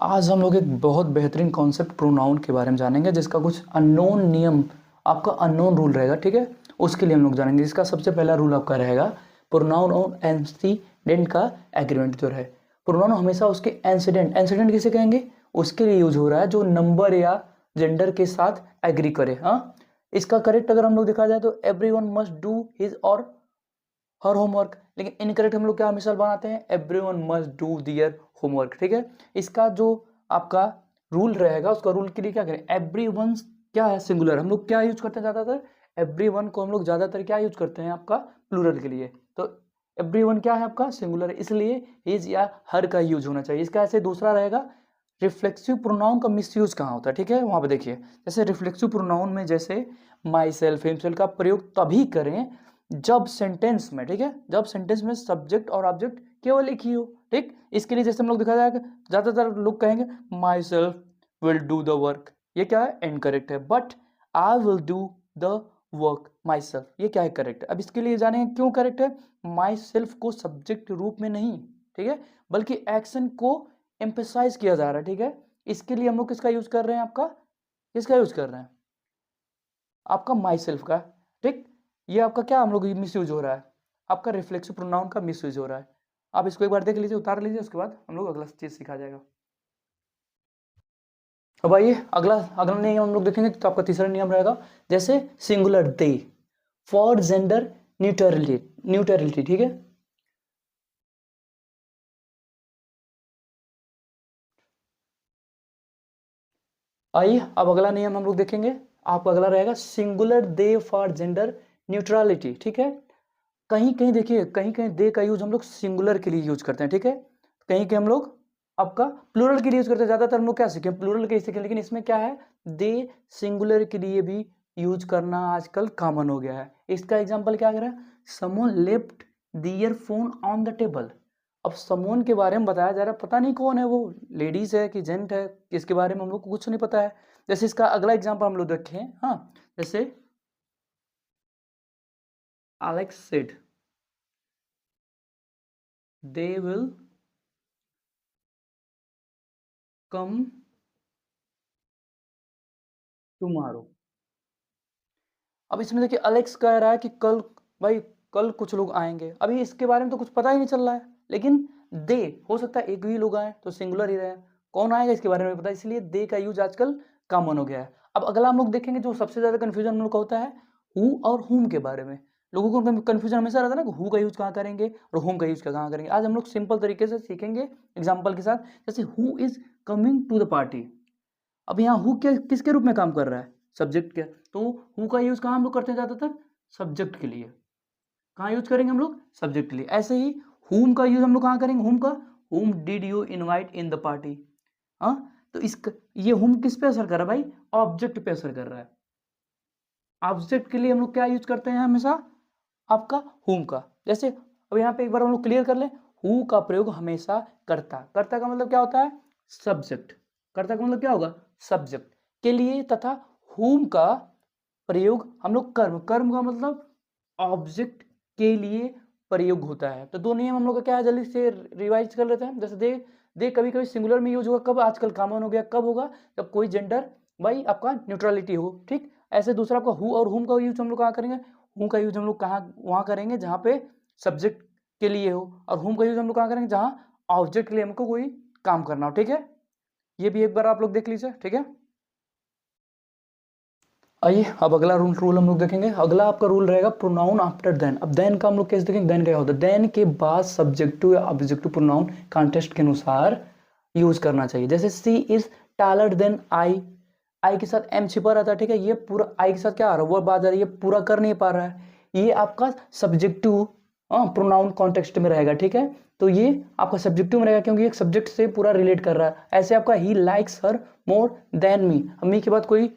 आज हम लोग एक बहुत बेहतरीन कॉन्सेप्ट प्रोनाउन के बारे में जानेंगे, जिसका कुछ अननोन नियम, आपका अननोन रूल रहेगा। ठीक है, उसके लिए हम लोग जानेंगे। इसका सबसे पहला रूल आपका रहेगा प्रोनाउन और एंसीडेंट का एग्रीमेंट जो है। प्रोनाउन हमेशा उसके एंसीडेंट किसे कहेंगे, उसके लिए यूज हो रहा है जो नंबर या जेंडर के साथ एग्री करे। हाँ, इसका करेक्ट अगर हम लोग देखा जाए तो एवरीवन मस्ट डू हिज और हर होमवर्क। लेकिन इनकरेक्ट हम लोग क्या मिसाल बनाते हैं, everyone must do their homework. ठीक है, इसका जो आपका रूल रहेगा, उसका रूल के लिए क्या करें, एवरीवन क्या है, सिंगुलर। हम लोग क्या यूज करते हैं ज्यादातर, एवरीवन को हम लोग ज्यादातर क्या यूज करते हैं आपका प्लूरल के लिए। तो एवरीवन क्या है आपका सिंगुलर है, इसलिए हिज या हर का यूज होना चाहिए। इसका ऐसे दूसरा रहेगा रिफ्लेक्सिव प्रोनाउन का मिसयूज कहाँ होता है। ठीक है, वहां पे देखिए, जैसे रिफ्लेक्सिव प्रोनाउन में जैसे माई सेल्फ हिमसेल्फ का प्रयोग तभी करें जब सेंटेंस में, ठीक है, जब सेंटेंस में सब्जेक्ट और ऑब्जेक्ट केवल एक ही हो। ठीक, इसके लिए जैसे हम लोग दिखा जाएगा, ज्यादातर लोग कहेंगे my self will do the work, ये क्या है, इनकरेक्ट है। But I will do the work my self, ये क्या है, करेक्ट है। अब इसके लिए जाने क्यों करेक्ट है, माई सेल्फ को सब्जेक्ट रूप में नहीं, ठीक है, बल्कि एक्शन को एम्फेसाइज किया जा रहा है। ठीक है, इसके लिए हम लोग किसका यूज कर रहे हैं, आपका किसका यूज कर रहे हैं, आपका माई सेल्फ का। ठीक, ये आपका क्या हम लोग मिस यूज हो रहा है, आपका रिफ्लेक्सिव प्रोनाउन का मिस यूज हो रहा है। आप इसको एक बार देख लीजिए, उतार लीजिए, उसके बाद हम लोग अगला चीज सिखा जाएगा। अब आइए अगला अगला नियम हम लोग देखेंगे। तो आपका तीसरा नियम रहेगा जैसे singular they for gender neutrality. ठीक है, आइए अब अगला नियम हम लोग देखेंगे। आपका अगला रहेगा singular they for gender neutrality. ठीक है, कहीं कहीं देखिए, कहीं कहीं दे का यूज हम लोग सिंगुलर के लिए यूज करते हैं। ठीक है, कहीं के हम लोग आपका प्लूरल के लिए यूज करते हैं। ज्यादातर हम लोग क्या सीखे, प्लूरल के सीखे, लेकिन इसमें क्या है, दे सिंगुलर के लिए भी यूज करना आजकल कॉमन हो गया है। इसका एग्जांपल क्या कर रहा है, someone left their phone on the table. अब समवन के बारे में बताया जा रहा है, पता नहीं कौन है वो, लेडीज है कि जेंट है, इसके बारे में हम लोग को कुछ नहीं पता है। जैसे इसका अगला एग्जाम्पल हम लोग देखें, हाँ, जैसे Alex said they will come tomorrow। अब इसमें देखिए अलेक्स कह रहा है कि कल, भाई कल कुछ लोग आएंगे। अभी इसके बारे में तो कुछ पता ही नहीं चल रहा है, लेकिन दे हो सकता है एक भी लोग आए तो सिंगुलर ही रहे, कौन आएगा इसके बारे में पता, इसलिए दे का यूज आजकल कॉमन हो गया है। अब अगला हम लोग देखेंगे, जो सबसे ज्यादा कंफ्यूजन हम लोग का होता है हु और हुम के बारे में। लोगों को कंफ्यूजन हमेशा रहता है ना, हु का यूज कहाँ करेंगे और हुम का यूज कहाँ करेंगे। आज हम लोग सिंपल तरीके से सीखेंगे एग्जाम्पल के साथ। जैसे who is coming to the party, अब यहाँ हु क्या किसके रूप में काम कर रहा है, सब्जेक्ट के। तो हु का यूज कहाँ हम लोग करते हैं ज्यादातर, सब्जेक्ट के लिए। कहाँ यूज करेंगे हम लोग, सब्जेक्ट के लिए। ऐसे ही हुम का यूज हम लोग कहाँ करेंगे, हुम का, हुम did you invite in the party. हाँ, तो इसका ये हुम किस पे असर कर रहा है भाई, ऑब्जेक्ट पे असर कर रहा है। ऑब्जेक्ट के लिए हम लोग क्या यूज करते हैं हमेशा, आपका हुम का। जैसे अब यहाँ पे एक बार हम लोग क्लियर कर लें, हु का प्रयोग हमेशा कर्ता, कर्ता का मतलब क्या होता है, सब्जेक्ट, कर्ता का मतलब क्या होगा, सब्जेक्ट के लिए, तथा हुम का प्रयोग हम लोग कर्म, कर्म का मतलब ऑब्जेक्ट के लिए प्रयोग होता है। तो दो नियम हम लोग का क्या है, जल्दी से रिवाइज कर लेते हैं। जैसे दे कभी कभी सिंगुलर में यूज होगा, कब, आजकल कॉमन हो गया, कब होगा, जब कोई जेंडर भाई आपका न्यूट्रलिटी हो। ठीक, ऐसे दूसरा आपका हु और हुम का यूज हम लोग कहाँ करेंगे, हु का यूज हम लोग कहाँ वहाँ करेंगे जहाँ पे सब्जेक्ट के लिए हो, और हुम का यूज हम लोग कहाँ करेंगे जहाँ ऑब्जेक्ट के लिए हमको कोई काम करना हो। ठीक है, ये भी एक बार आप लोग देख लीजिए। ठीक है, आइए अब अगला रूल रूल हम लोग देखेंगे। अगला आपका रूल रहेगा प्रोनाउन आफ्टर देन। अब देन का हम लोग कैसे देखेंगे, देन क्या होता है, देन के बाद सब्जेक्टिव या ऑब्जेक्टिव प्रोनाउन कॉन्टेक्स्ट के अनुसार यूज करना चाहिए। जैसे सी इज टैलर देन आई, आई के साथ एम छिपा रहता है। ठीक है, ये पूरा आई के साथ क्या आ रहा है, वो बात आ रही है, पूरा कर नहीं पा रहा है, ये आपका सब्जेक्टिव प्रोनाउन कॉन्टेक्स्ट में रहेगा। ठीक है, तो ये आपका सब्जेक्टिव में रहेगा क्योंकि एक सब्जेक्ट से पूरा रिलेट कर रहा है। ऐसे आपका he likes her more than me, मी के बाद कोई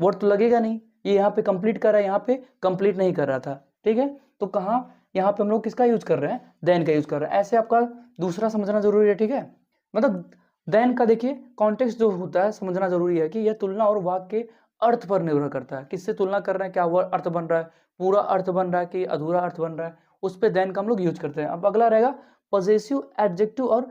वर्ड तो लगेगा नहीं, ये यहाँ पे कंप्लीट कर रहा है, यहाँ पे कंप्लीट नहीं कर रहा था। ठीक है, तो कहाँ यहाँ पे हम लोग किसका यूज कर रहे हैं, देन का यूज कर रहे हैं। ऐसे आपका दूसरा समझना जरूरी है। ठीक है, मतलब देन का देखिए कॉन्टेक्स्ट जो होता है समझना जरूरी है कि यह तुलना और वाक्य के अर्थ पर निर्भर करता है। किससे तुलना कर रहे हैं, क्या वह अर्थ बन रहा है, पूरा अर्थ बन रहा है कि अधूरा अर्थ बन रहा है, उस पर देन का हम लोग यूज करते हैं। अब अगला रहेगा पॉजेसिव एडजेक्टिव और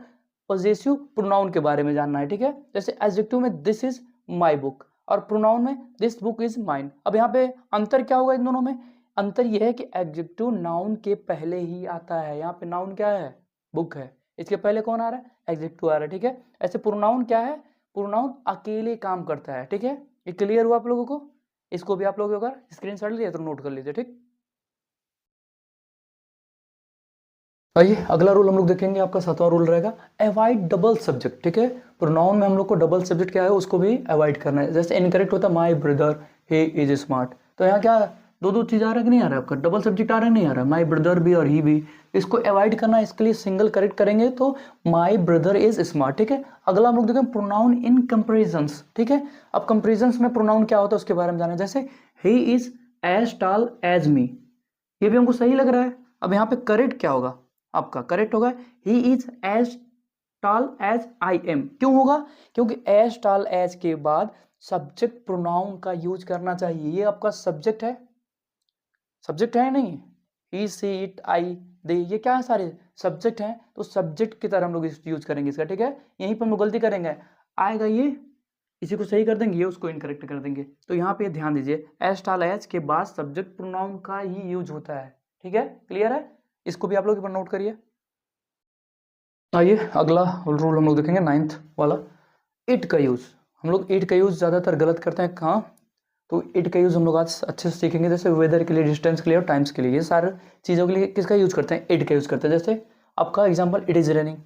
पॉजेसिव प्रोनाउन के बारे में जानना है, ठीक है। जैसे एडजेक्टिव में दिस इज माय बुक और प्रोनाउन में दिस बुक इज माइन। अब यहाँ पे अंतर क्या होगा इन दोनों में? अंतर यह है कि एडजेक्टिव नाउन के पहले ही आता है। यहाँ पे नाउन क्या है? बुक है, इसके पहले कौन आ रहा है? एडजेक्टिव आ रहा है, ठीक है। ऐसे प्रोनाउन क्या है? प्रोनाउन अकेले काम करता है, ठीक है। ये क्लियर हुआ आप लोगों को? इसको भी आप लोग अगर स्क्रीनशॉट लिए तो नोट कर लीजिए, ठीक। आइए अगला रूल हम लोग देखेंगे, आपका 7वां रूल रहेगा अवॉइड डबल सब्जेक्ट, ठीक है। प्रोनाउन में हम लोग को डबल सब्जेक्ट क्या है उसको भी अवॉइड करना है। जैसे इनकरेक्ट होता है my brother he is smart, तो यहाँ क्या दो दो चीज आ रहा है कि नहीं आ रहा है? आपका डबल सब्जेक्ट आ रहा है नहीं आ रहा है? माई ब्रदर भी और ही भी, इसको अवॉइड करना है। इसके लिए सिंगल करेक्ट करेंगे तो माई ब्रदर इज स्मार्ट, ठीक है। अगला हम लोग देखेंगे प्रोनाउन इन कंपेरिजन्स, ठीक है। अब कंपेरिजन्स में प्रोनाउन क्या होता है उसके बारे में जाना है। जैसे he is as tall as me, ये भी हमको सही लग रहा है। अब यहाँ पे करेक्ट क्या होगा? आपका करेक्ट होगा he is as tall as I am. क्यों होगा? क्योंकि एज टॉल एज के बाद सब्जेक्ट प्रोनाउन का यूज करना चाहिए। ये आपका सब्जेक्ट है, सब्जेक्ट है नहीं? ही सी इट आई दे, ये क्या है? सारे सब्जेक्ट हैं, तो सब्जेक्ट की तरह हम लोग यूज करेंगे इसका, ठीक है। यहीं पर हम लोग गलती करेंगे, आएगा ये, इसी को सही कर देंगे, ये उसको इनकरेक्ट कर देंगे। तो यहाँ पे ध्यान दीजिए, एज टॉल एज के बाद सब्जेक्ट प्रोनाउन का ही यूज होता है, ठीक है। क्लियर है? इसको भी आप लोग नोट करिए। आइए अगला रूल हम लोग देखेंगे 9th वाला, इट का यूज। हम लोग इट का यूज ज्यादातर गलत करते हैं। कहाँ? तो इट का यूज हम लोग आज अच्छे से सीखेंगे। जैसे वेदर के लिए, डिस्टेंस के लिए और टाइम्स के लिए, ये सारे चीजों के लिए किसका यूज करते हैं? इट का यूज करते हैं। जैसे आपका एग्जाम्पल इट इज रेनिंग,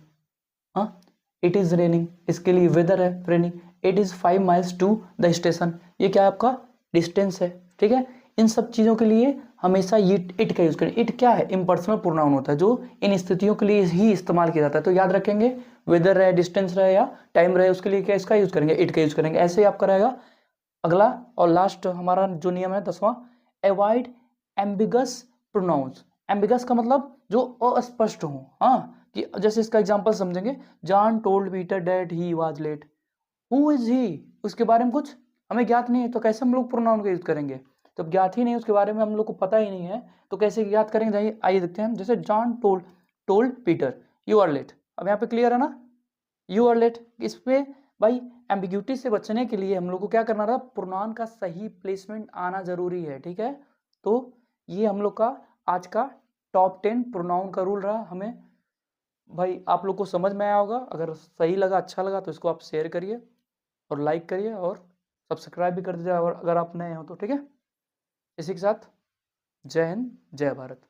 हाँ इट इज रेनिंग, इसके लिए वेदर है raining. It is 5 miles to the station, ये क्या है? आपका डिस्टेंस है, ठीक है। इन सब चीजों के लिए हमेशा ये इट का यूज करें। इट क्या है? इम्पर्सनल प्रोनाउन होता है जो इन स्थितियों के लिए ही इस्तेमाल किया जाता है। तो याद रखेंगे, वेदर रहे, डिस्टेंस रहे या टाइम रहे, उसके लिए क्या इसका यूज करेंगे? इट का यूज करेंगे। ऐसे ही आपका रहेगा। अगला और लास्ट हमारा जो नियम है 10वां, अवॉइड एम्बिगस प्रोनाउंस। एम्बिगस का मतलब जो अस्पष्ट हो, हाँ। कि जैसे इसका एग्जांपल समझेंगे, John told Peter that he was late, who is he, उसके बारे में कुछ हमें ज्ञात नहीं है, तो कैसे हम लोग प्रोनाउन का यूज करेंगे? तो ज्ञात ही नहीं, उसके बारे में हम लोग को पता ही नहीं है, तो कैसे ज्ञात करेंगे? आइए देखते हैं। जैसे John told told Peter you are late, अब यहाँ पे क्लियर है ना? यू आर लेट, इस पे भाई एम्बिग्यूटी से बचने के लिए हम लोग को क्या करना था? प्रोनाउन का सही प्लेसमेंट आना जरूरी है, ठीक है। तो ये हम लोग का आज का टॉप 10 प्रोनाउन का रूल रहा। हमें भाई आप लोग को समझ में आया होगा। अगर सही लगा, अच्छा लगा तो इसको आप शेयर करिए और लाइक करिए और सब्सक्राइब भी कर दीजिए, और अगर आप नए हो तो, ठीक है। इसी के साथ जय हिंद, जय भारत।